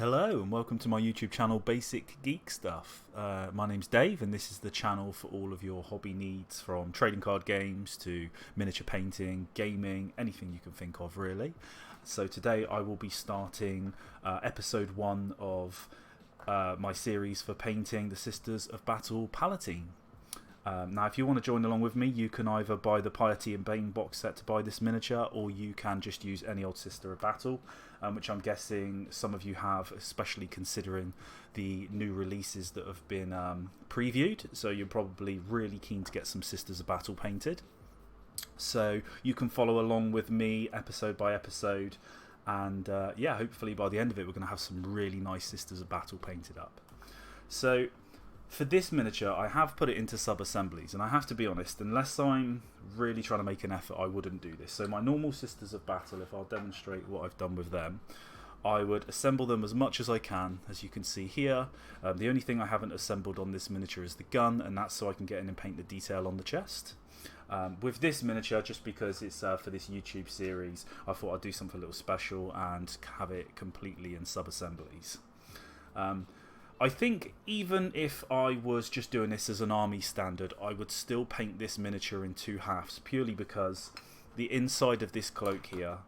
Hello and welcome to my YouTube channel Basic Geek Stuff. My name's Dave and this is the channel for all of your hobby needs, from trading card games to miniature painting, gaming, anything you can think of really. So today I will be starting episode 1 of my series for painting the Sisters of Battle Palatine. Now if you want to join along with me, you can either buy the Piety and Bane box set to buy this miniature, or you can just use any old Sister of Battle, which I'm guessing some of you have, especially considering the new releases that have been previewed. So you're probably really keen to get some Sisters of Battle painted. So you can follow along with me episode by episode, and yeah, hopefully by the end of it we're going to have some really nice Sisters of Battle painted up. So for this miniature, I have put it into sub-assemblies, and I have to be honest, unless I'm really trying to make an effort, I wouldn't do this. So my normal Sisters of Battle, if I'll demonstrate what I've done with them, I would assemble them as much as I can, as you can see here. The only thing I haven't assembled on this miniature is the gun, and that's so I can get in and paint the detail on the chest. With this miniature, just because it's for this YouTube series, I thought I'd do something a little special and have it completely in sub-assemblies. I think even if I was just doing this as an army standard, I would still paint this miniature in 2 halves, purely because the inside of this cloak here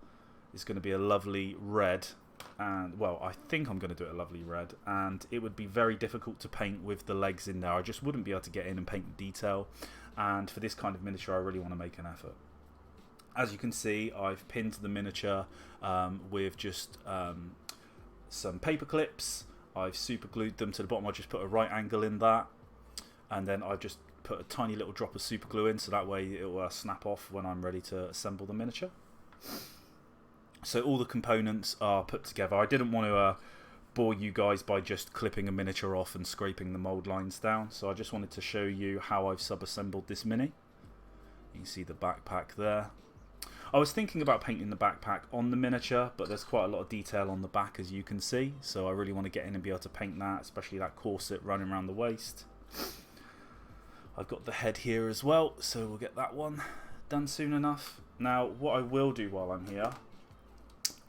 is going to be a lovely red, and well, I think I'm going to do it a lovely red, and it would be very difficult to paint with the legs in there. I just wouldn't be able to get in and paint the detail, and for this kind of miniature I really want to make an effort. As you can see, I've pinned the miniature with just some paper clips. I've super glued them to the bottom. I just put a right angle in that, and then I just put a tiny little drop of super glue in, so that way it will snap off when I'm ready to assemble the miniature. So all the components are put together. I didn't want to bore you guys by just clipping a miniature off and scraping the mould lines down, so I just wanted to show you how I've sub-assembled this mini. You can see the backpack there. I was thinking about painting the backpack on the miniature, but there's quite a lot of detail on the back, as you can see, so I really want to get in and be able to paint that, especially that corset running around the waist. I've got the head here as well, so we'll get that one done soon enough. Now what I will do while I'm here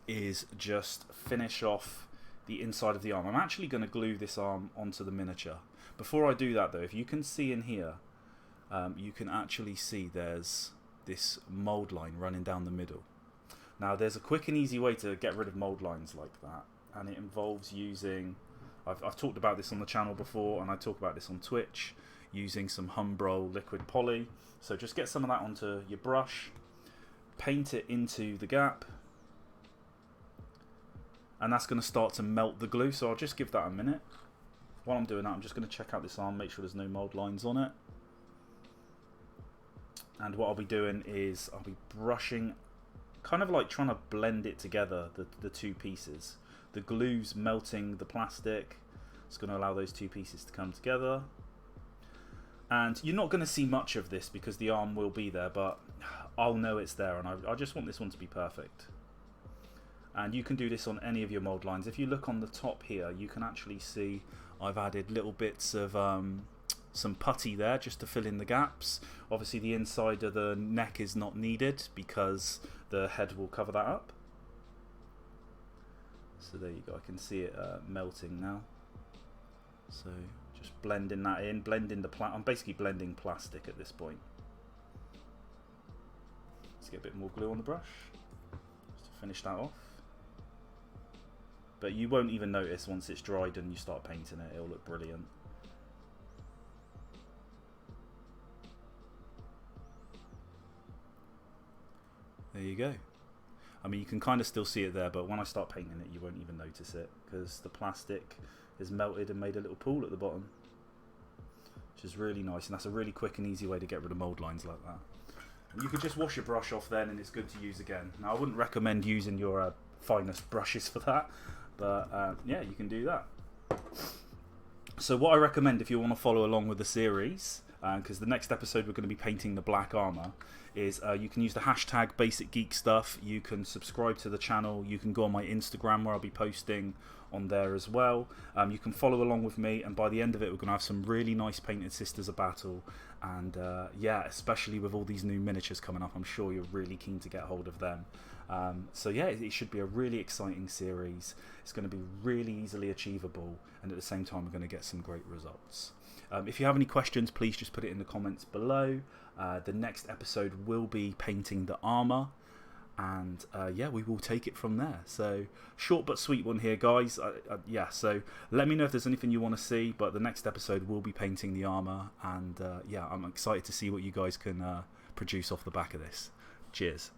is just finish off the inside of the arm. I'm actually going to glue this arm onto the miniature. Before I do that though, if you can see in here, you can actually see there's this mould line running down the middle. Now there's a quick and easy way to get rid of mould lines like that, and it involves using, I've talked about this on the channel before, and I talk about this on Twitch, using some Humbrol liquid poly. So just get some of that onto your brush, paint it into the gap, and that's going to start to melt the glue, so I'll just give that a minute. While I'm doing that, I'm just going to check out this arm, make sure there's no mould lines on it. And what I'll be doing is I'll be brushing, kind of like trying to blend it together, the two pieces. The glue's melting the plastic. It's going to allow those two pieces to come together. And you're not going to see much of this because the arm will be there, but I'll know it's there, and I just want this one to be perfect. And you can do this on any of your mould lines. If you look on the top here, you can actually see I've added little bits of some putty there just to fill in the gaps. Obviously the inside of the neck is not needed because the head will cover that up. So there you go, I can see it melting now. So just blending that in, I'm basically blending plastic at this point. Let's get a bit more glue on the brush just to finish that off. But you won't even notice once it's dried and you start painting it, it'll look brilliant. There you go. I mean, you can kind of still see it there, but when I start painting it, you won't even notice it because the plastic is melted and made a little pool at the bottom, which is really nice, and that's a really quick and easy way to get rid of mould lines like that. And you could just wash your brush off then, and it's good to use again. Now, I wouldn't recommend using your finest brushes for that, but yeah, you can do that. So what I recommend if you want to follow along with the series, because the next episode we're going to be painting the black armour, is you can use the hashtag Basic Geek Stuff. You can subscribe to the channel. You can go on my Instagram where I'll be posting on there as well. You can follow along with me, and by the end of it we're going to have some really nice painted Sisters of Battle, and yeah, especially with all these new miniatures coming up, I'm sure you're really keen to get hold of them. So yeah, it should be a really exciting series. It's going to be really easily achievable, and at the same time we're going to get some great results. If you have any questions, please just put it in the comments below. The next episode will be painting the armour, and yeah, we will take it from there. So short but sweet one here, guys. Yeah, so let me know if there's anything you want to see, but the next episode will be painting the armour, and yeah, I'm excited to see what you guys can produce off the back of this. Cheers.